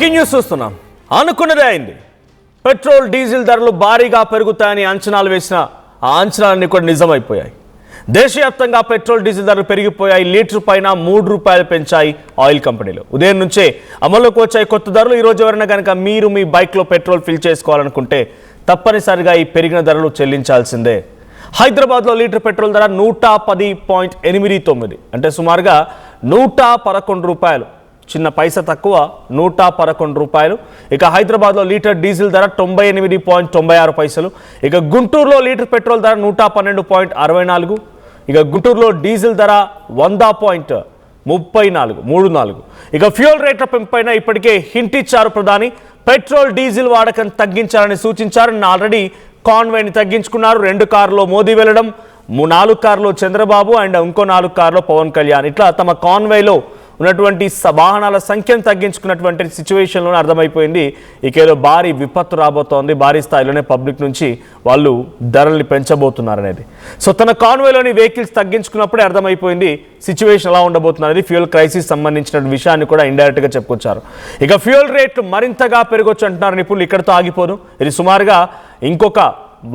Breaking news చూస్తున్నాం. అనుకున్నదే అయింది. పెట్రోల్ డీజిల్ ధరలు భారీగా పెరుగుతాయని అంచనాలు వేసిన ఆ అంచనాలన్నీ కూడా నిజమైపోయాయి. దేశవ్యాప్తంగా పెట్రోల్ డీజిల్ ధరలు పెరిగిపోయాయి. లీటర్ పైన ₹3 పెంచాయి ఆయిల్ కంపెనీలు. ఉదయం నుంచే అమల్లోకి వచ్చాయి కొత్త ధరలు. ఈరోజు ఎవరైనా కనుక మీరు మీ బైక్లో పెట్రోల్ ఫిల్ చేసుకోవాలనుకుంటే తప్పనిసరిగా ఈ పెరిగిన ధరలు చెల్లించాల్సిందే. హైదరాబాద్లో లీటర్ పెట్రోల్ ధర ₹110.89, అంటే సుమారుగా ₹111, చిన్న పైసా తక్కువ, ₹111. ఇక హైదరాబాద్లో లీటర్ డీజిల్ ధర 98.96. ఇక గుంటూరులో లీటర్ పెట్రోల్ ధర ₹112.64. ఇక గుంటూరులో డీజిల్ ధర 100.34. ఇక ఫ్యూయల్ రేట్ల పెంపైన ఇప్పటికే హింట్ ఇచ్చారు ప్రధాని. పెట్రోల్ డీజిల్ వాడకం తగ్గించాలని సూచించారు. ఆల్రెడీ కాన్వాయ్ని తగ్గించుకున్నారు. 2 కార్లలో మోదీ వెళ్ళడం, 4 కార్లో చంద్రబాబు అండ్ ఇంకో 4 కార్లో పవన్ కళ్యాణ్, ఇట్లా తమ కాన్వాయ్లో ఉన్నటువంటి వాహనాల సంఖ్యను తగ్గించుకున్నటువంటి సిచ్యువేషన్లోనే అర్థమైపోయింది ఇకేదో భారీ విపత్తు రాబోతోంది, భారీ స్థాయిలోనే పబ్లిక్ నుంచి వాళ్ళు ధరల్ని పెంచబోతున్నారు అనేది. సో తన కాన్వాయ్లోని వెహికల్స్ తగ్గించుకున్నప్పుడే అర్థమైపోయింది సిచ్యువేషన్ ఎలా ఉండబోతుంది అనేది. ఫ్యూయల్ క్రైసిస్ సంబంధించిన విషయాన్ని కూడా ఇండైరెక్ట్గా చెప్పుకొచ్చారు. ఇక ఫ్యూయల్ రేట్లు మరింతగా పెరగొచ్చు అంటున్నారు నిపుణులు. ఇక్కడతో ఆగిపోదు, ఇది సుమారుగా ఇంకొక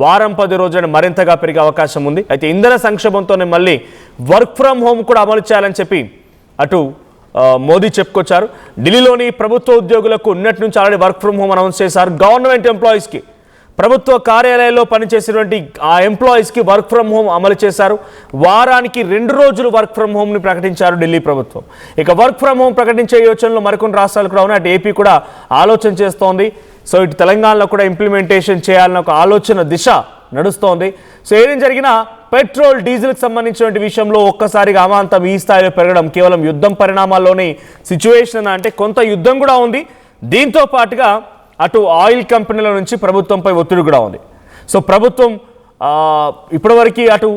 వారం 10 రోజులను మరింతగా పెరిగే అవకాశం ఉంది. అయితే ఇంధన సంక్షోభంతోనే మళ్ళీ వర్క్ ఫ్రమ్ హోమ్ కూడా అమలు చేయాలని చెప్పి అటు మోదీ చెప్పుకొచ్చారు. ఢిల్లీలోని ప్రభుత్వ ఉద్యోగులకు నిన్నటి నుంచి already work from home announce చేశారు. గవర్నమెంట్ ఎంప్లాయీస్కి, ప్రభుత్వ కార్యాలయాల్లో పనిచేసేటువంటి ఆ ఎంప్లాయీస్కి వర్క్ ఫ్రమ్ హోమ్ అమలు చేశారు. వారానికి 2 రోజులు వర్క్ ఫ్రమ్ హోమ్ని ప్రకటించారు ఢిల్లీ ప్రభుత్వం. ఇక వర్క్ ఫ్రమ్ హోమ్ ప్రకటించే యోచనలో మరికొన్ని రాష్ట్రాలు కూడా ఉన్నాయి. అటు ఏపీ కూడా ఆలోచన చేస్తోంది. సో ఇటు తెలంగాణలో కూడా ఇంప్లిమెంటేషన్ చేయాలన్న ఒక ఆలోచన దిశ నడుస్తోంది. సో ఏం జరిగినా పెట్రోల్ డీజిల్కి సంబంధించిన విషయంలో ఒక్కసారిగా అమాంతం ఈ స్థాయిలో పెరగడం కేవలం యుద్ధం పరిణామాల్లోని సిచ్యువేషన్ అంటే కొంత యుద్ధం కూడా ఉంది. దీంతో పాటుగా అటు ఆయిల్ కంపెనీల నుంచి ప్రభుత్వంపై ఒత్తిడి కూడా ఉంది. సో ప్రభుత్వం ఇప్పటివరకు అటు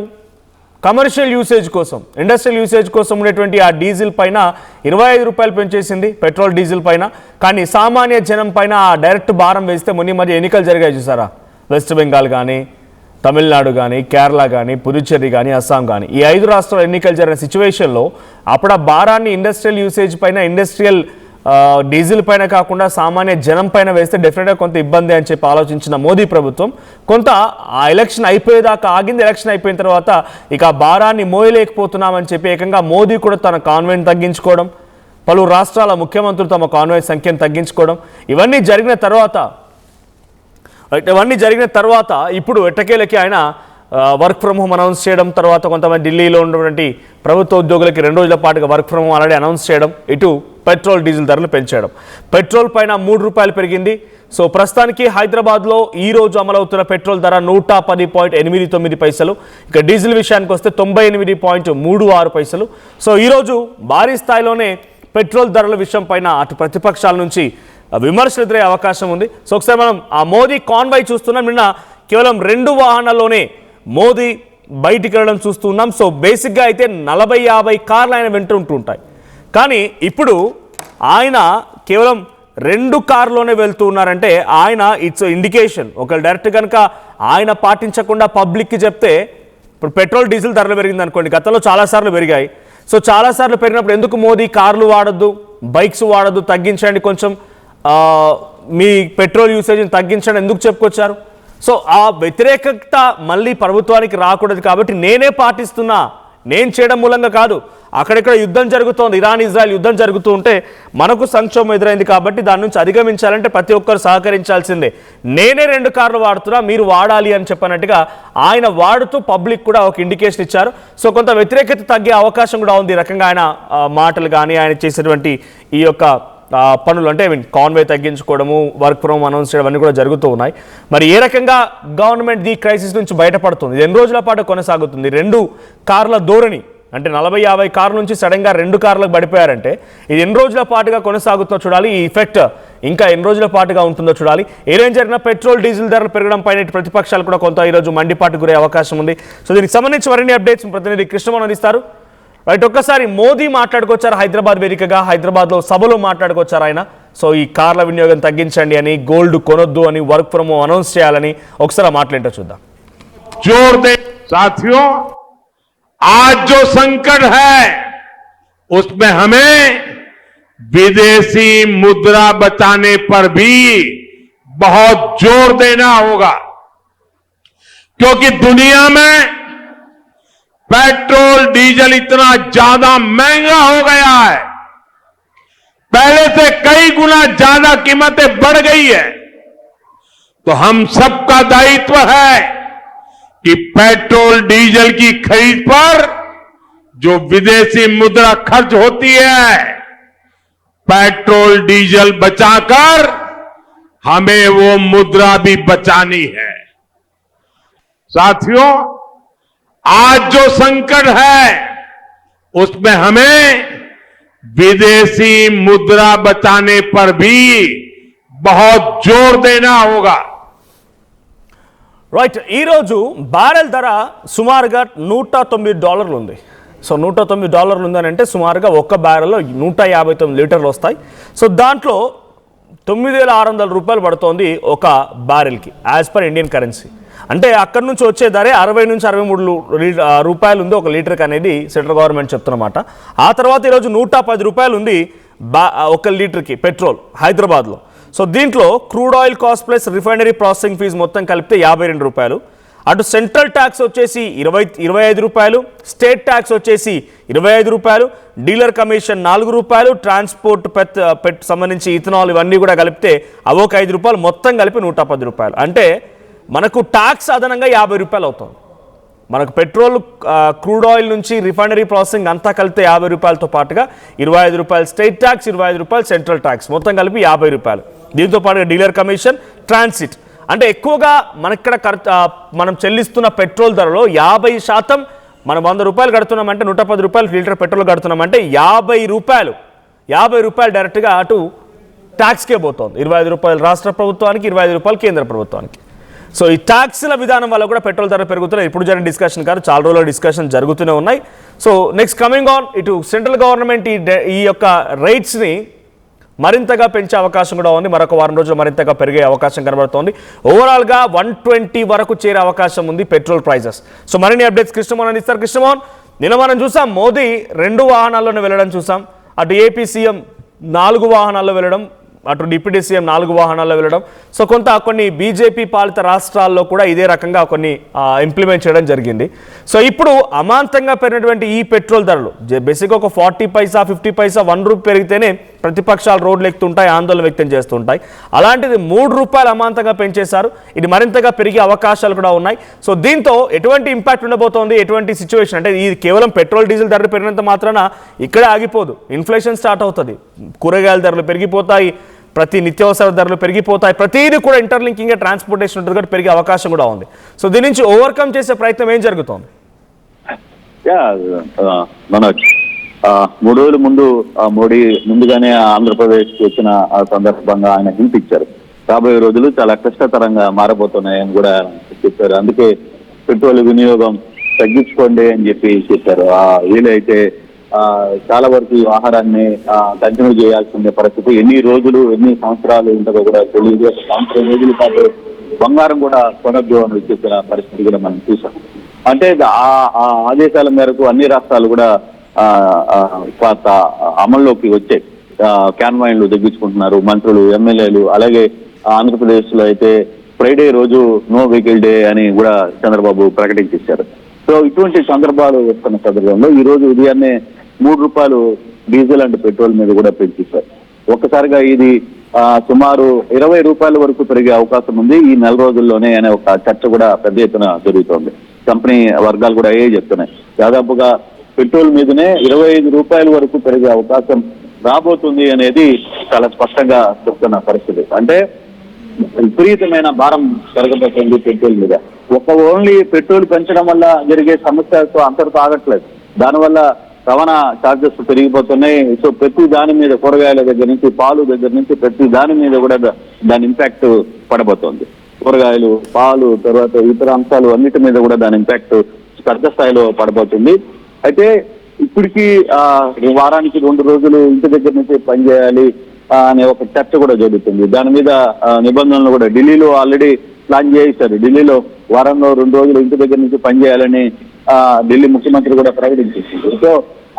కమర్షియల్ యూసేజ్ కోసం, ఇండస్ట్రియల్ యూసేజ్ కోసం ఉండేటువంటి ఆ డీజిల్ పైన ₹25 పెంచేసింది, పెట్రోల్ డీజిల్ పైన. కానీ సామాన్య జనం పైన ఆ డైరెక్ట్ భారం వేస్తే మొన్న మధ్య ఎన్నికలు జరిగాయి చూసారా, వెస్ట్ బెంగాల్ కానీ, తమిళనాడు కానీ, కేరళ కానీ, పుదుచ్చేరి కానీ, అస్సాం కానీ, ఈ 5 రాష్ట్రాల ఎన్నికలు జరిగిన సిచ్యువేషన్లో అప్పుడు ఆ భారాన్ని ఇండస్ట్రియల్ యూసేజ్ పైన, ఇండస్ట్రియల్ డీజిల్ పైన కాకుండా సామాన్య జనం పైన వేస్తే డెఫినెట్గా కొంత ఇబ్బంది అని చెప్పి ఆలోచించిన మోదీ ప్రభుత్వం కొంత ఆ ఎలక్షన్ అయిపోయేదాకా ఆగింది. ఎలక్షన్ అయిపోయిన తర్వాత ఇక ఆ భారాన్ని మోయలేకపోతున్నామని చెప్పి ఏకంగా మోదీ కూడా తన కాన్వాయ్ని తగ్గించుకోవడం, పలు రాష్ట్రాల ముఖ్యమంత్రులు తమ కాన్వాయ్ సంఖ్యను తగ్గించుకోవడం, ఇవన్నీ జరిగిన తర్వాత ఇప్పుడు ఎట్టకేలకి ఆయన వర్క్ ఫ్రమ్ హోమ్ అనౌన్స్ చేయడం, తర్వాత కొంతమంది ఢిల్లీలో ఉన్నటువంటి ప్రభుత్వ ఉద్యోగులకి 2 రోజుల పాటుగా work from home already announce చేయడం, ఇటు పెట్రోల్ డీజిల్ ధరలు పెంచడం. పెట్రోల్ పైన ₹3 పెరిగింది. సో ప్రస్తుతానికి హైదరాబాద్లో ఈ రోజు అమలవుతున్న పెట్రోల్ ధర ₹110.89. ఇక డీజిల్ విషయానికి వస్తే 98.36. సో ఈరోజు భారీ స్థాయిలోనే పెట్రోల్ ధరల విషయం పైన అటు ప్రతిపక్షాల నుంచి విమర్శలు ఎదురయ్యే అవకాశం ఉంది. సో ఒకసారి మనం ఆ మోదీ కాన్వాయ్ చూస్తున్నాం. నిన్న కేవలం 2 వాహనాల్లోనే మోదీ బయటికి వెళ్ళడం చూస్తున్నాం. సో బేసిక్గా అయితే 40-50 కార్లు ఆయన వెంట ఉంటుంటాయి. కానీ ఇప్పుడు ఆయన కేవలం 2 కార్లోనే వెళ్తూ ఉన్నారంటే ఆయన ఇట్స్ ఇండికేషన్. ఒకవేళ డైరెక్ట్ కనుక ఆయన పాటించకుండా పబ్లిక్కి చెప్తే, ఇప్పుడు పెట్రోల్ డీజిల్ ధరలు పెరిగింది అనుకోండి, గతంలో చాలాసార్లు పెరిగాయి. సో చాలాసార్లు పెరిగినప్పుడు ఎందుకు మోదీ కార్లు వాడద్దు, బైక్స్ వాడద్దు, తగ్గించండి, కొంచెం మీ పెట్రోల్ యూసేజ్ని తగ్గించండి ఎందుకు చెప్పుకొచ్చారు? సో ఆ వ్యతిరేకత మళ్ళీ ప్రభుత్వానికి రాకూడదు కాబట్టి నేనే పాటిస్తున్నా, నేను చేయడం మూలంగా కాదు. అక్కడెక్కడ యుద్ధం జరుగుతోంది, ఇరాన్ ఇజ్రాయెల్ యుద్ధం జరుగుతూ ఉంటే మనకు సంక్షోభం ఎదురైంది కాబట్టి దాని నుంచి అధిగమించాలంటే ప్రతి ఒక్కరు సహకరించాల్సిందే. నేనే 2 కార్లు వాడుతున్నా, మీరు వాడాలి అని చెప్పినట్టుగా ఆయన వాడుతూ పబ్లిక్ కూడా ఒక ఇండికేషన్ ఇచ్చారు. సో కొంత వ్యతిరేకత తగ్గే అవకాశం కూడా ఉంది. ఈ రకంగా ఆయన మాటలు కానీ ఆయన చేసేటువంటి ఈ యొక్క పనులు అంటే కాన్వాయ్ తగ్గించుకోవడము, వర్క్ ఫ్రమ్ అనౌన్స్ చేయడం అన్నీ కూడా జరుగుతూ ఉన్నాయి. మరి ఏ రకంగా గవర్నమెంట్ ఈ క్రైసిస్ నుంచి బయటపడుతుంది, 2 రోజుల పాటు కొనసాగుతుంది. 2 కార్ల ధోరణి అంటే 40-50 కార్ల నుంచి సడన్గా 2 కార్లకు పడిపోయారంటే ఇది ఎన్ని రోజుల పాటుగా కొనసాగుతుందో చూడాలి. ఈ ఎఫెక్ట్ ఇంకా ఎన్ని రోజుల పాటుగా ఉంటుందో చూడాలి. ఏం జరిగినా పెట్రోల్ డీజిల్ ధరలు పెరగడం పైన ప్రతిపక్షాలు కూడా కొంత ఈరోజు మండిపాటు గురే అవకాశం ఉంది. సో దీనికి సంబంధించి మరిన్ని అప్డేట్స్ ప్రతినిధి కృష్ణమోహన్ అందిస్తారు. రైట్, ఒక్కసారి మోదీ మాట్లాడుకొచ్చారు హైదరాబాద్ వేదికగా, హైదరాబాద్లో సభలో మాట్లాడుకొచ్చారు ఆయన. సో ఈ కార్ల వినియోగం తగ్గించండి అని, గోల్డ్ కొనొద్దు అని, వర్క్ ఫ్రమ్ హోమ్ అనౌన్స్ చేయాలని ఒకసారి మాట్లాడేంటో చూద్దాం. जोर दे साथियों, आज जो संकट है उसमें हमें विदेशी मुद्रा बचाने पर भी बहुत जोर देना होगा, क्योंकि दुनिया में पेट्रोल डीजल इतना ज्यादा महंगा हो गया है, पहले से कई गुना ज्यादा कीमतें बढ़ गई है। तो हम सबका दायित्व है कि पेट्रोल डीजल की खरीद पर जो विदेशी मुद्रा खर्च होती है, पेट्रोल डीजल बचाकर हमें वो मुद्रा भी बचानी है। साथियों, आज जो संकट है उसमें हमें विदेशी मुद्रा बचाने पर भी बहुत जोर देना होगा। రైట్, ఈరోజు బ్యారెల్ ధర సుమారుగా $109 ఉంది. సో $109 ఉందని అంటే సుమారుగా ఒక్క బ్యారెల్లో 159 లీటర్లు వస్తాయి. సో దాంట్లో $9,600 పడుతోంది ఒక బ్యారెల్కి యాజ్ పర్ ఇండియన్ కరెన్సీ. అంటే అక్కడి నుంచి వచ్చే ధరే 60 నుంచి 63 రూపాయలు ఉంది ఒక లీటర్కి అనేది సెంట్రల్ గవర్నమెంట్ చెప్తున్నమాట. ఆ తర్వాత ఈరోజు $110 ఉంది ఒక లీటర్కి పెట్రోల్ హైదరాబాద్లో. సో దీంట్లో crude oil cost plus refinery processing fee మొత్తం కలిపితే ₹52. అటు సెంట్రల్ ట్యాక్స్ వచ్చేసి 25 రూపాయలు, స్టేట్ ట్యాక్స్ వచ్చేసి ₹25, డీలర్ కమిషన్ ₹4, ట్రాన్స్పోర్ట్ సంబంధించి ఇథనాల్ ఇవన్నీ కూడా కలిపితే అవొక ₹5, మొత్తం కలిపి ₹110. అంటే మనకు ట్యాక్స్ అదనంగా ₹50 అవుతుంది. మనకు పెట్రోల్, క్రూడ్ ఆయిల్ నుంచి రిఫైనరీ ప్రాసెసింగ్ అంతా కలిపితే ₹50తో పాటుగా ₹25 స్టేట్ ట్యాక్స్, ₹25 సెంట్రల్ ట్యాక్స్, మొత్తం కలిపి ₹50. దీంతో పాటుగా డీలర్ కమిషన్, ట్రాన్సిట్. అంటే ఎక్కువగా మనక్కడ మనం చెల్లిస్తున్న పెట్రోల్ ధరలో 50% మనం ₹100 కడుతున్నామంటే ₹110 లీటర్ పెట్రోల్ కడుతున్నామంటే ₹50 డైరెక్ట్గా అటు ట్యాక్స్కే పోతుంది. ₹25 రాష్ట్ర ప్రభుత్వానికి, ₹25 కేంద్ర ప్రభుత్వానికి. సో ఈ ట్యాక్స్ల విధానం వల్ల కూడా పెట్రోల్ ధర పెరుగుతున్నాయి. ఇప్పుడు జరిగిన డిస్కషన్ కాదు, చాలా రోజుల డిస్కషన్ జరుగుతూనే ఉన్నాయి. సో నెక్స్ట్ కమింగ్ ఆన్, ఇటు సెంట్రల్ గవర్నమెంట్ ఈ యొక్క రేట్స్ని మరింతగా పెంచే అవకాశం కూడా ఉంది. మరొక వారం రోజులు మరింతగా పెరిగే అవకాశం కనబడుతోంది. ఓవరాల్గా 120 వరకు చేరే అవకాశం ఉంది పెట్రోల్ ప్రైజెస్. సో మరిన్ని అప్డేట్స్ కృష్ణమోహన్ అందిస్తారు. కృష్ణమోహన్, నిన్న మనం చూసాం మోదీ 2 వాహనాల్లోనే వెళ్ళడం చూసాం. అటు ఏపీ సీఎం 4 వాహనాల్లో వెళ్ళడం, అటు డిప్యూటీ సీఎం 4 వాహనాల్లో వెళ్ళడం. సో కొన్ని బీజేపీ పాలిత రాష్ట్రాల్లో కూడా ఇదే రకంగా కొన్ని ఇంప్లిమెంట్ చేయడం జరిగింది. సో ఇప్పుడు అమాంతంగా పెరిగినటువంటి ఈ పెట్రోల్ ధరలు బేసిక్గా ఒక 40 పైసా, 50 పైసా, ₹1 పెరిగితేనే ప్రతిపక్షాలు రోడ్లు ఎక్కుతుంటాయి, ఆందోళన వ్యక్తం చేస్తుంటాయి. అలాంటిది ₹3 అమాంతంగా పెంచేశారు. ఇది మరింతగా పెరిగే అవకాశాలు కూడా ఉన్నాయి. సో దీంతో ఎటువంటి ఇంపాక్ట్ ఉండబోతోంది, ఎటువంటి సిచ్యువేషన్ అంటే ఇది కేవలం పెట్రోల్ డీజిల్ ధరలు పెరిగినంత మాత్రాన ఇక్కడే ఆగిపోదు. ఇన్ఫ్లేషన్ స్టార్ట్ అవుతుంది, కూరగాయల ధరలు పెరిగిపోతాయి, ప్రతి నిత్యావసర ధరలు పెరిగిపోతాయి, ప్రతిదీ కూడా ఇంటర్లింకింగ్గా ట్రాన్స్పోర్టేషన్ ఉంటుంది కాబట్టి పెరిగే అవకాశం కూడా ఉంది. సో దీని నుంచి ఓవర్కమ్ చేసే ప్రయత్నం ఏం జరుగుతోంది? మనోజ్, 3 రోజుల ముందు మోడీ ముందుగానే ఆంధ్రప్రదేశ్కి వచ్చిన ఆ సందర్భంగా ఆయన హింట్ ఇచ్చారు. రాబోయే రోజులు చాలా కష్టతరంగా మారబోతున్నాయని కూడా చెప్పారు. అందుకే పెట్రోల్ వినియోగం తగ్గించుకోండి అని చెప్పారు. వీలైతే చాలా వరకు ఈ ఆహారాన్ని కంటిన్యూ చేయాల్సిన పరిస్థితి. ఎన్ని రోజులు, ఎన్ని సంవత్సరాలు ఉంటుందో కూడా తెలియదు. 1 రోజుల పాటు బంగారం కూడా కొనద్దు అని చెప్పిన పరిస్థితి కూడా మనం చూసాం. అంటే ఆ ఆదేశాల మేరకు అన్ని రాష్ట్రాలు కూడా అమల్లోకి వచ్చాయి. క్యాన్వాయిన్లు తగ్గించుకుంటున్నారు మంత్రులు, ఎమ్మెల్యేలు. అలాగే ఆంధ్రప్రదేశ్ లో అయితే ఫ్రైడే రోజు నో వెహికల్ డే అని కూడా చంద్రబాబు ప్రకటించేశారు. సో ఇటువంటి సందర్భాలు వస్తున్న సందర్భంలో ఈ రోజు ఉదయాన్నే ₹3 డీజిల్ అండ్ పెట్రోల్ మీద కూడా పెంచేశారు. ఒక్కసారిగా ఇది సుమారు ₹20 వరకు పెరిగే అవకాశం ఉంది ఈ నెల రోజుల్లోనే అనే ఒక చర్చ కూడా పెద్ద ఎత్తున జరుగుతోంది. కంపెనీ వర్గాలు కూడా అయ్యే చెప్తున్నాయి. దాదాపుగా పెట్రోల్ మీదనే ₹25 వరకు పెరిగే అవకాశం రాబోతుంది అనేది చాలా స్పష్టంగా చెప్తున్న పరిస్థితి. అంటే విపరీతమైన భారం పెరగబోతుంది పెట్రోల్ మీద. ఓన్లీ పెట్రోల్ పెంచడం వల్ల జరిగే సమస్యతో అంతటితో ఆగట్లేదు. దానివల్ల రవాణా ఛార్జెస్ పెరిగిపోతున్నాయి. సో ప్రతి దాని మీద, కూరగాయల దగ్గర నుంచి పాలు దగ్గర నుంచి ప్రతి దాని మీద కూడా దాని ఇంపాక్ట్ పడబోతోంది. కూరగాయలు, పాలు, తర్వాత ఇతర అంశాలు అన్నిటి మీద కూడా దాని ఇంపాక్ట్ పెద్ద స్థాయిలో పడబోతుంది. అయితే ఇప్పటికీ వారానికి 2 రోజులు ఇంటి దగ్గర నుంచి పనిచేయాలి అనే ఒక చర్చ కూడా జరుగుతుంది. దాని మీద నిబంధనలు కూడా ఢిల్లీలో ఆల్రెడీ ప్లాన్ చేశారు. ఢిల్లీలో వారంలో 2 రోజులు ఇంటి దగ్గర నుంచి పనిచేయాలని ఢిల్లీ ముఖ్యమంత్రి కూడా ప్రకటించేసింది. సో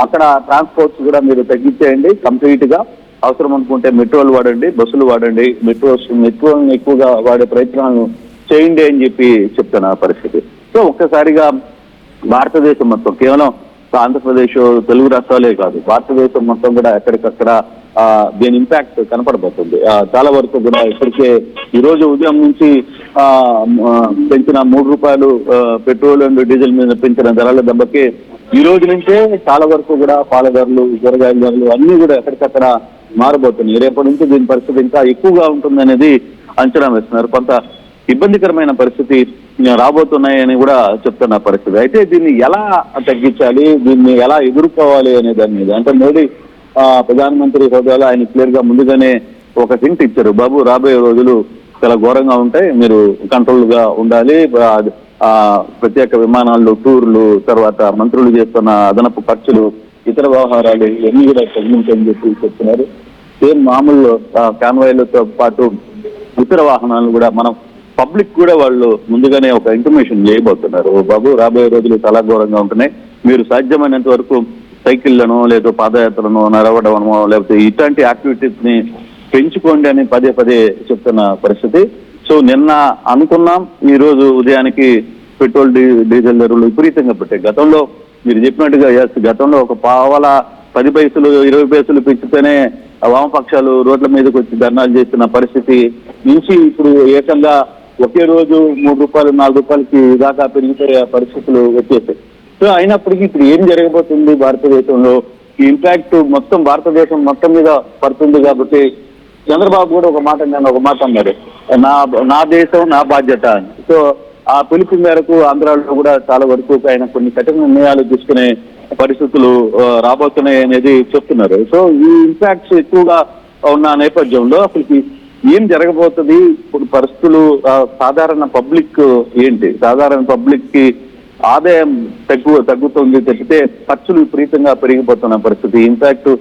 అక్కడ ట్రాన్స్పోర్ట్స్ కూడా మీరు తగ్గించేయండి కంప్లీట్ గా. అవసరం అనుకుంటే మెట్రోలు వాడండి, బస్సులు వాడండి, మెట్రోలను ఎక్కువగా వాడే ప్రయత్నాలను చేయండి అని చెప్పి చెప్తున్న పరిస్థితి. సో ఒక్కసారిగా భారతదేశం మొత్తం, కేవలం ఆంధ్రప్రదేశ్ తెలుగు రాష్ట్రాలే కాదు, భారతదేశం మొత్తం కూడా ఎక్కడికక్కడ దీని ఇంపాక్ట్ కనపడబోతుంది. చాలా వరకు కూడా ఇప్పటికే ఈ రోజు ఉదయం నుంచి పెంచిన ₹3 పెట్రోల్ అండ్ డీజిల్ మీద పెంచిన ధరల దెబ్బకి ఈ రోజు నుంచే చాలా వరకు కూడా పాల ధరలు, కూరగాయల ధరలు అన్ని కూడా ఎక్కడికక్కడ మారబోతున్నాయి. రేపటి నుంచి దీని పరిస్థితి ఇంకా ఎక్కువగా ఉంటుందనేది అంచనా వేస్తున్నారు. కొంత ఇబ్బందికరమైన పరిస్థితి రాబోతున్నాయని కూడా చెప్తున్న పరిస్థితి. అయితే దీన్ని ఎలా తగ్గించాలి, దీన్ని ఎలా ఎదుర్కోవాలి అనే దాని మీద అంటే మోడీ ప్రధానమంత్రి హోదాలో ఆయన క్లియర్ గా ముందుగానే ఒక హింట్ ఇచ్చారు. బాబు, రాబోయే రోజులు చాలా ఘోరంగా ఉంటాయి, మీరు కంట్రోల్ గా ఉండాలి, ప్రత్యేక విమానాల్లో టూర్లు, తర్వాత మంత్రులు చేస్తున్న అదనపు ఖర్చులు, ఇతర వ్యవహారాలు ఇవన్నీ కూడా తగ్గించని చెప్పి చెప్తున్నారు. సేమ్ మామూలు కాన్వాయ్లతో పాటు ఇతర వాహనాలను కూడా మనం పబ్లిక్ కూడా వాళ్ళు ముందుగానే ఒక ఇంటిమేషన్ చేయబోతున్నారు. బాబు, రాబోయే రోజులు చాలా ఘోరంగా ఉంటున్నాయి, మీరు సాధ్యమైనంత వరకు సైకిళ్లను లేదా పాదయాత్రలను నడవడమో లేకపోతే ఇట్లాంటి యాక్టివిటీస్ ని పెంచుకోండి అని పదే పదే చెప్తున్న పరిస్థితి. సో నిన్న అనుకున్నాం, ఈ రోజు ఉదయానికి పెట్రోల్ డీజిల్ ధరలు విపరీతంగా పెట్టాయి. గతంలో మీరు చెప్పినట్టుగా గతంలో ఒక పావల 10 పైసలు 20 పైసలు పెంచితేనే వామపక్షాలు రోడ్ల మీదకి వచ్చి ధర్నాలు చేస్తున్న పరిస్థితి నుంచి ఇప్పుడు ఏకంగా ఒకే రోజు ₹3 ₹4కి దాకా పెరిగిపోయే పరిస్థితులు వచ్చేసాయి. సో అయినప్పటికీ ఇప్పుడు ఏం జరగబోతుంది భారతదేశంలో, ఈ ఇంపాక్ట్ మొత్తం భారతదేశం మొత్తం మీద పడుతుంది. కాబట్టి చంద్రబాబు కూడా ఒక మాట అన్నారు, నా దేశం నా బాధ్యత అని. సో ఆ పిలుపు మేరకు ఆంధ్రాలో కూడా చాలా వరకు ఆయన కొన్ని కఠిన నిర్ణయాలు తీసుకునే పరిస్థితులు రాబోతున్నాయి అనేది చెప్తున్నారు. సో ఈ ఇంపాక్ట్స్ ఎక్కువగా ఉన్న నేపథ్యంలో అసలు ఏం జరగబోతుంది, ఇప్పుడు పరిస్థితులు సాధారణ పబ్లిక్ ఏంటి, సాధారణ పబ్లిక్ కి ఆదాయం తగ్గుతుంది తప్పితే ఖర్చులు విపరీతంగా పెరిగిపోతున్న పరిస్థితి. ఇన్ఫాక్ట్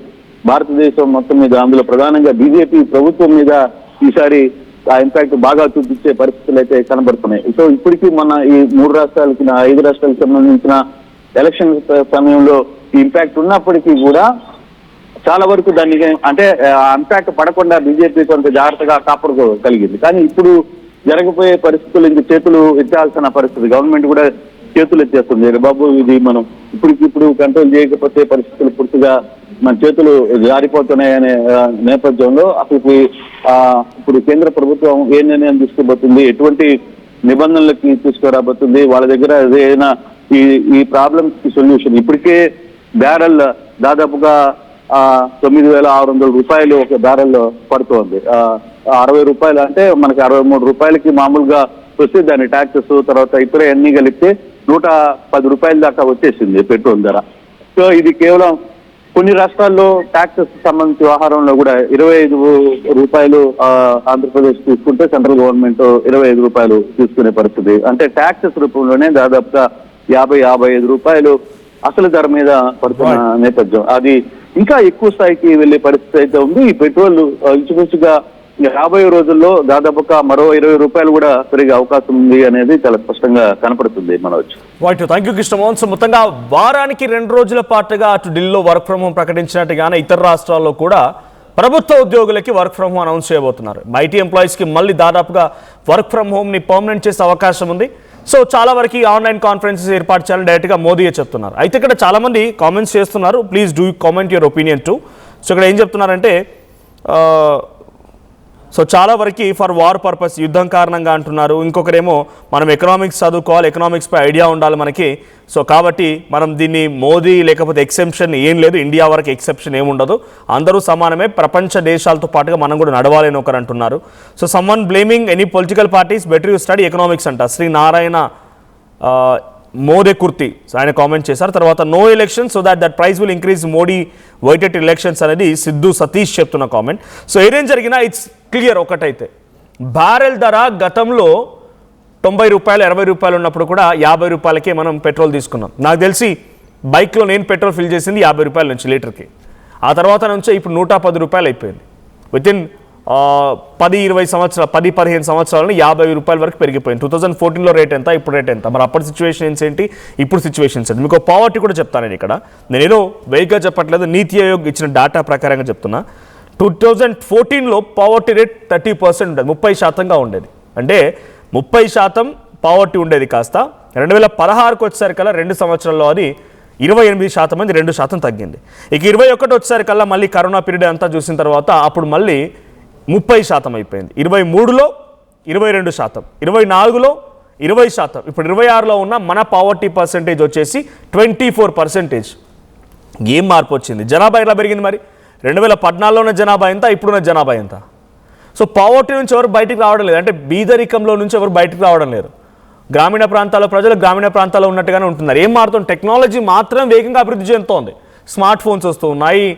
భారతదేశం మొత్తం మీద, అందులో ప్రధానంగా బీజేపీ ప్రభుత్వం మీద ఈసారి ఆ ఇంపాక్ట్ బాగా చూపించే పరిస్థితులు అయితే కనబడుతున్నాయి. సో ఇప్పటికీ మన ఈ 3 రాష్ట్రాలకి 5 రాష్ట్రాలకు సంబంధించిన ఎలక్షన్ సమయంలో ఈ ఇంపాక్ట్ ఉన్నప్పటికీ కూడా చాలా వరకు దాన్ని అంటే ఇంపాక్ట్ పడకుండా బీజేపీ కొంత జాగ్రత్తగా కాపాడుకోగలిగింది. కానీ ఇప్పుడు జరగబోయే పరిస్థితులు ఇంక చేతులు ఎత్తాల్సిన పరిస్థితి, గవర్నమెంట్ కూడా చేతులు ఎత్తేస్తుంది. బాబు, ఇది మనం ఇప్పుడు కంట్రోల్ చేయకపోతే పరిస్థితులు పూర్తిగా మన చేతులు జారిపోతున్నాయనే నేపథ్యంలో అసలు ఇప్పుడు కేంద్ర ప్రభుత్వం ఏ నిర్ణయం తీసుకోబోతుంది, ఎటువంటి నిబంధనలకి తీసుకురాబోతుంది, వాళ్ళ దగ్గర ఏదైనా ఈ ప్రాబ్లమ్స్ కి సొల్యూషన్. ఇప్పటికే బ్యారెల్ దాదాపుగా ₹9,600 ఒక బ్యారెల్ పడుతోంది. ₹60 అంటే మనకి ₹63 మామూలుగా వస్తే దాని ట్యాక్సెస్ తర్వాత ఇతర అన్ని కలిపితే ₹110 దాకా వచ్చేసింది పెట్రోల్ ధర. సో ఇది కేవలం కొన్ని రాష్ట్రాల్లో ట్యాక్సెస్ సంబంధించి వ్యవహారంలో కూడా ₹25 ఆంధ్రప్రదేశ్ తీసుకుంటే సెంట్రల్ గవర్నమెంట్ ₹25 తీసుకునే పరిస్థితి. అంటే ట్యాక్సెస్ రూపంలోనే దాదాపుగా ₹50-55 అసలు ధర మీద పడుతున్న నేపథ్యం. అది ఇంకా ఎక్కువ స్థాయికి వెళ్లే పరిస్థితి అయితే ఉంది. ఈ పెట్రోల్ ఇంచుమించుగా రాబోయే రోజుల్లో దాదాపుగా మరో ₹20 కూడా పెరిగే అవకాశం ఉంది అనేది చాలా స్పష్టంగా కనపడుతుంది. మనవచ్చు. Thank you Krishnamohan. సో మొత్తంగా వారానికి 2 రోజుల పాటుగా అటు ఢిల్లీలో వర్క్ ఫ్రమ్ హోమ్ ప్రకటించినట్టుగానే ఇతర రాష్ట్రాల్లో కూడా ప్రభుత్వ ఉద్యోగులకి వర్క్ ఫ్రమ్ హోమ్ అనౌన్స్ చేయబోతున్నారు. ఐటీ ఎంప్లాయీస్కి మళ్ళీ దాదాపుగా వర్క్ ఫ్రమ్ హోమ్ని పర్మనెంట్ చేసే అవకాశం ఉంది. సో చాలా వరకు ఆన్లైన్ కాన్ఫరెన్సెస్ ఏర్పాటు చేయాలని డైరెక్ట్గా మోదీయే చెప్తున్నారు. అయితే ఇక్కడ చాలామంది కామెంట్స్ చేస్తున్నారు, please do comment your opinion to. So ఇక్కడ ఏం చెప్తున్నారంటే సో చాలా వరకు ఫర్ వార్ పర్పస్, యుద్ధం కారణంగా అంటున్నారు. ఇంకొకరేమో మనం ఎకనామిక్స్ చదువుకోవాలి, ఎకనామిక్స్పై ఐడియా ఉండాలి మనకి. సో కాబట్టి మనం దీన్ని మోదీ లేకపోతే ఎక్సెప్షన్ ఏం లేదు, ఇండియా వరకు ఎక్సెప్షన్ ఏముండదు, అందరూ సమానమే, ప్రపంచ దేశాలతో పాటుగా మనం కూడా నడవాలి అని ఒకరు అంటున్నారు. So someone blaming any political parties, better you study economics అంట శ్రీ నారాయణ మోదే కుర్తి ఆయన కామెంట్ చేశారు. తర్వాత no election so that price will increase Modi waited elections అనేది సిద్ధు సతీష్ చెప్తున్న కామెంట్. సో ఏదేం జరిగినా ఇట్స్ క్లియర్ ఒకటైతే, బ్యారెల్ ధర గతంలో ₹90 ₹20 ఉన్నప్పుడు కూడా ₹50కే మనం పెట్రోల్ తీసుకున్నాం. నాకు తెలిసి బైక్లో నేను పెట్రోల్ ఫిల్ చేసింది ₹50 నుంచి లీటర్కి. ఆ తర్వాత నుంచే ఇప్పుడు ₹110 అయిపోయింది. వితిన్ 10-20 సంవత్సరాలు 10-15 సంవత్సరాలని ₹50 వరకు పెరిగిపోయింది. 2014లో రేట్ ఎంత, ఇప్పుడు రేట్ ఎంత, మరి అప్పటి సిచ్యువేషన్స్ ఏంటి, ఇప్పుడు సిచ్యువేషన్స్ ఏంటి. మీకు పావర్టీ కూడా చెప్తాను నేను ఇక్కడ. నేనేదో వెయిగా చెప్పట్లేదు, నీతి ఆయోగ్ ఇచ్చిన డేటా ప్రకారంగా చెప్తున్నా. 2014లో పావర్టీ రేట్ 30% ఉండేది, 30%గా ఉండేది. అంటే 30% పావర్టీ ఉండేది కాస్త 2016కు వచ్చేసరికల్లా 2 సంవత్సరాల్లో అది 28% మంది 2% తగ్గింది. ఇక 21 వచ్చేసరికల్లా మళ్ళీ కరోనా పీరియడ్ అంతా చూసిన తర్వాత అప్పుడు మళ్ళీ 30% అయిపోయింది. 23లో 22%, 24లో 20%, ఇప్పుడు 26లో ఉన్న మన పావర్టీ పర్సెంటేజ్ వచ్చేసి 24%. ఏం మార్పు వచ్చింది? జనాభా ఎలా పెరిగింది మరి? 2014లో ఉన్న జనాభా ఎంత, ఇప్పుడున్న జనాభా ఎంత? సో పావర్టీ నుంచి ఎవరు బయటికి రావడం లేదు, అంటే బీదరికంలో నుంచి ఎవరు బయటికి రావడం లేదు. గ్రామీణ ప్రాంతాల్లో ప్రజలు గ్రామీణ ప్రాంతాల్లో ఉన్నట్టుగానే ఉంటున్నారు. ఏం మారుతుంది? టెక్నాలజీ మాత్రం వేగంగా అభివృద్ధి చెందుతోంది. స్మార్ట్ ఫోన్స్ వస్తూ ఉన్నాయి,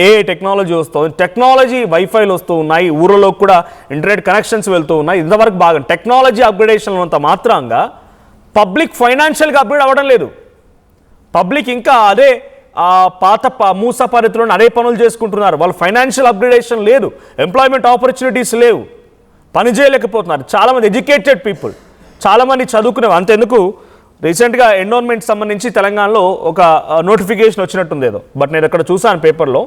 ఏఐ టెక్నాలజీ వస్తుంది, టెక్నాలజీ వైఫైలు వస్తూ ఉన్నాయి, ఊళ్ళలో కూడా ఇంటర్నెట్ కనెక్షన్స్ వెళ్తూ ఉన్నాయి. ఇంతవరకు బాగా టెక్నాలజీ అప్గ్రేడేషన్ ఉన్నంత మాత్రంగా పబ్లిక్ ఫైనాన్షియల్గా అప్గ్రేడ్ అవ్వడం లేదు. పబ్లిక్ ఇంకా అదే పాత మూస పరిధిలోనే అదే పనులు చేసుకుంటున్నారు. వాళ్ళు ఫైనాన్షియల్ అప్గ్రేడేషన్ లేదు, ఎంప్లాయ్మెంట్ ఆపర్చునిటీస్ లేవు, పని చేయలేకపోతున్నారు. చాలామంది ఎడ్యుకేటెడ్ పీపుల్, చాలామంది చదువుకునేవి. అంతెందుకు రీసెంట్గా ఎండోన్మెంట్ సంబంధించి తెలంగాణలో ఒక నోటిఫికేషన్ వచ్చినట్టుంది ఏదో, బట్ నేను అక్కడ చూసాను పేపర్లో.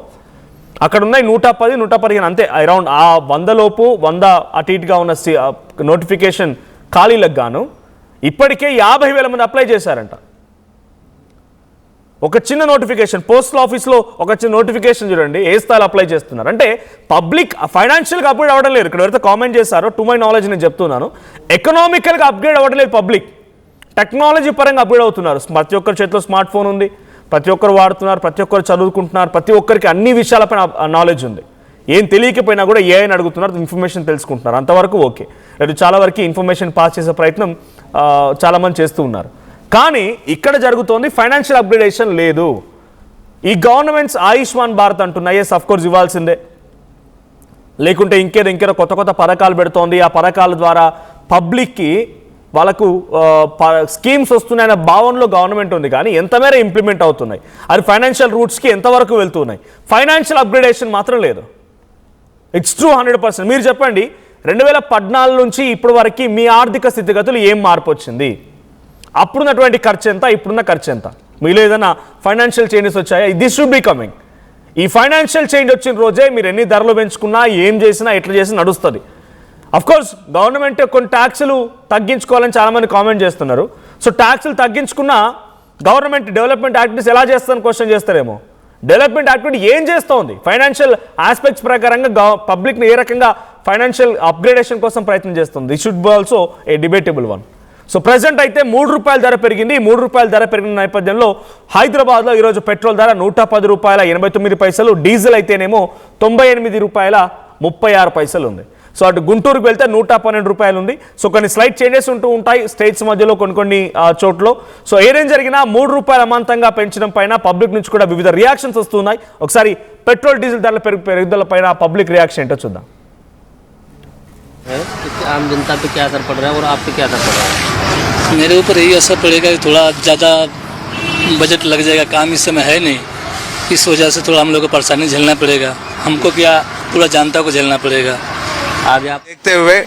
అక్కడ ఉన్నాయి 110, 115 అంతే, అరౌండ్ ఆ 100 లోపు 100 అటు ఇటుగా ఉన్న నోటిఫికేషన్ ఖాళీలకు గాను ఇప్పటికే 50,000 మంది అప్లై చేశారంట. ఒక చిన్న నోటిఫికేషన్, పోస్టల్ ఆఫీస్లో ఒక చిన్న నోటిఫికేషన్ చూడండి, ఏ స్థాయిలో అప్లై చేస్తున్నారు. అంటే పబ్లిక్ ఫైనాన్షియల్గా అప్గ్రేడ్ అవ్వడం లేదు. ఇక్కడ ఎవరైతే కామెంట్ చేశారో, టు మై నాలెడ్జ్ నేను చెప్తున్నాను, ఎకనామికల్గా అప్గ్రేడ్ అవ్వడం లేదు పబ్లిక్, టెక్నాలజీ పరంగా అప్గ్రేడ్ అవుతున్నారు. ప్రతి ఒక్కరి చేతిలో స్మార్ట్ ఫోన్ ఉంది, ప్రతి ఒక్కరు వాడుతున్నారు, ప్రతి ఒక్కరు చదువుకుంటున్నారు, ప్రతి ఒక్కరికి అన్ని విషయాలపైన నాలెడ్జ్ ఉంది. ఏం తెలియకపోయినా కూడా ఏఐని అడుగుతున్నారు, ఇన్ఫర్మేషన్ తెలుసుకుంటున్నారు, అంతవరకు ఓకే. లేదు చాలా వరకు ఇన్ఫర్మేషన్ పాస్ చేసే ప్రయత్నం చాలామంది చేస్తూ ఉన్నారు. కానీ ఇక్కడ జరుగుతోంది ఫైనాన్షియల్ అప్గ్రేడేషన్ లేదు. ఈ గవర్నమెంట్స్ ఆయుష్మాన్ భారత్ అంటున్నాయి, ఎస్ అఫ్ కోర్స్ ఇవ్వాల్సిందే, లేకుంటే ఇంకేదో కొత్త కొత్త పథకాలు పెడుతోంది. ఆ పథకాల ద్వారా పబ్లిక్కి వాళ్ళకు స్కీమ్స్ వస్తున్నాయన్న భావనలో గవర్నమెంట్ ఉంది, కానీ ఎంత మేర ఇంప్లిమెంట్ అవుతున్నాయి, అది ఫైనాన్షియల్ రూట్స్కి ఎంతవరకు వెళ్తున్నాయి, ఫైనాన్షియల్ అప్గ్రేడేషన్ మాత్రం లేదు. It's true 100%. మీరు చెప్పండి, 2014 నుంచి ఇప్పటి వరకు మీ ఆర్థిక స్థితిగతులు ఏం మార్పు వచ్చింది? అప్పుడున్నటువంటి ఖర్చు ఎంత, ఇప్పుడున్న ఖర్చు ఎంత? మీలో ఏదైనా ఫైనాన్షియల్ చేంజెస్ వచ్చాయా? This should be coming. ఈ ఫైనాన్షియల్ చేంజ్ వచ్చిన రోజే మీరు ఎన్ని ధరలు పెంచుకున్నా, ఏం చేసినా, ఎట్లా చేసినా నడుస్తుంది. అఫ్కోర్స్ గవర్నమెంట్ కొన్ని ట్యాక్సులు తగ్గించుకోవాలని చాలామంది కామెంట్ చేస్తున్నారు. సో ట్యాక్సులు తగ్గించుకున్నా గవర్నమెంట్ డెవలప్మెంట్ యాక్టివిటీస్ ఎలా చేస్తుందని క్వశ్చన్ చేస్తారేమో. డెవలప్మెంట్ యాక్టివిటీ ఏం చేస్తోంది? ఫైనాన్షియల్ ఆస్పెక్ట్స్ ప్రకారంగా పబ్లిక్ని ఏ రకంగా ఫైనాన్షియల్ అప్గ్రేడేషన్ కోసం ప్రయత్నం చేస్తుంది? This should be also a debatable one. So present అయితే ₹3 ధర పెరిగింది. ₹3 ధర పెరిగిన నేపథ్యంలో హైదరాబాద్లో ఈరోజు పెట్రోల్ ధర ₹110.89, డీజిల్ అయితేనేమో ₹98.36 ఉంది. సో అటు గుంటూరుకు వెళ్తే ₹112 ఉంది. సో కొన్ని స్లైట్ చేంజెస్ ఉంటూ ఉంటాయి స్టేట్స్ మధ్యలో కొన్ని చోట్ల. సో ఏదేం జరిగినా ₹3 అమాంతంగా పెంచడం పైన పబ్లిక్ నుంచి కూడా వివిధ రియాక్షన్స్ వస్తున్నాయి. ఒకసారి పెట్రోల్ డీజిల్ ధరల పెరుగుదల పైన పబ్లిక్ రియాక్షన్ ఏంటో చూద్దాం. आम जनता पे क्या असर पड़ रहा है और आप पे क्या असर पड़ रहा है? मेरे ऊपर यही असर पड़ेगा कि थोड़ा ज़्यादा बजट लग जाएगा, काम इस समय है नहीं, इस वजह से थोड़ा हम लोग को परेशानी झेलना पड़ेगा. हमको क्या, पूरा जनता को झेलना पड़ेगा. आगे आप देखते हुए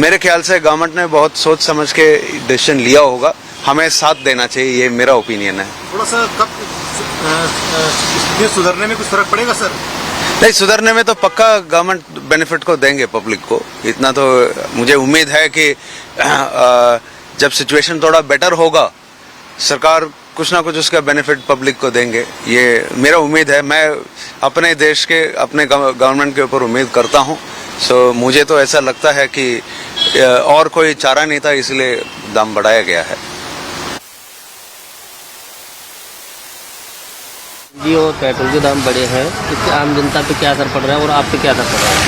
मेरे ख्याल से गवर्नमेंट ने बहुत सोच समझ के डिसीजन लिया होगा, हमें साथ देना चाहिए, ये मेरा ओपिनियन है. थोड़ा सा कब सुधरने में कुछ फर्क पड़ेगा सर? नहीं, सुधरने में तो पक्का गवर्नमेंट बेनिफिट को देंगे पब्लिक को, इतना तो मुझे उम्मीद है कि जब सिचुएशन थोड़ा बेटर होगा सरकार कुछ ना कुछ उसका बेनिफिट पब्लिक को देंगे, ये मेरा उम्मीद है. मैं अपने देश के, अपने गवर्नमेंट के ऊपर उम्मीद करता हूँ. सो मुझे तो ऐसा लगता है कि और कोई चारा नहीं था, इसलिए दाम बढ़ाया गया है. जी और पेट्रोल के दाम बढ़े हैं, इससे आम जनता पे क्या असर पड़ रहा है और आप पे क्या असर पड़ रहा है?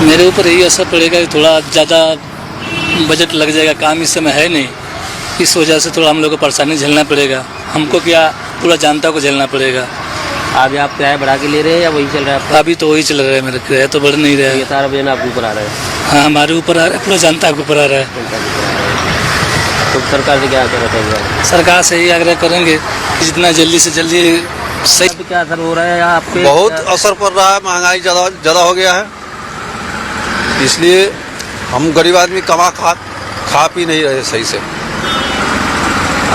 मेरे ऊपर यही असर पड़ेगा कि थोड़ा ज़्यादा बजट लग जाएगा, काम इस समय है नहीं, इस वजह से थोड़ा हम लोग को परेशानी झेलना पड़ेगा. हमको क्या, पूरा जनता को झेलना पड़ेगा. आगे आप किराया बढ़ा के ले रहे हैं या वही चल रहा है आपका? अभी तो वही चल रहा है, मेरा किराया तो बढ़ नहीं रहा है. ये सारा वजन आपके ऊपर आ रहा है? हाँ, हमारे ऊपर आ रहा है, पूरा जनता के ऊपर आ रहा है. तो सरकार से क्या आग्रह करेंगे? सरकार से यही आग्रह करेंगे कि जितना जल्दी से जल्दी सही. क्या असर हो रहा है या आपके? बहुत असर पड़ रहा है, महंगाई ज़्यादा हो गया है, इसलिए हम गरीब आदमी खा पी नहीं रहे सही से.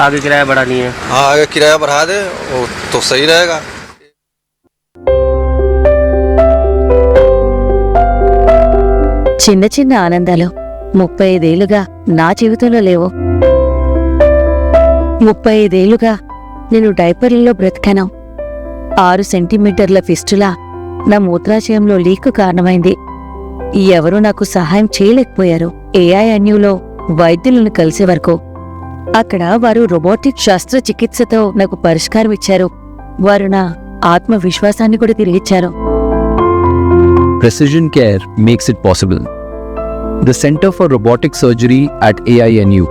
आगे किराया बढ़ानी है? हाँ, आगे किराया बढ़ा दे तो सही रहेगा. చిన్న చిన్న ఆనందాలు 35 ఏళ్లుగా నా జీవితంలో లేవు. 35 ఏళ్లుగా నేను డైపర్లలో బ్రతికాను. 6 సెంటీమీటర్ల ఫిస్టులా నా మూత్రాశయంలో లీకు కారణమైంది. ఎవరూ నాకు సహాయం చేయలేకపోయారు. AINUలో వైద్యులను కలిసే వరకు. అక్కడ వారు రోబోటిక్ శస్త్రచికిత్సతో నాకు పరిష్కారం ఇచ్చారు. వారు నా ఆత్మవిశ్వాసాన్ని కూడా తిరిగిచ్చారు. Precision care makes it possible. The Center for Robotic Surgery at AINU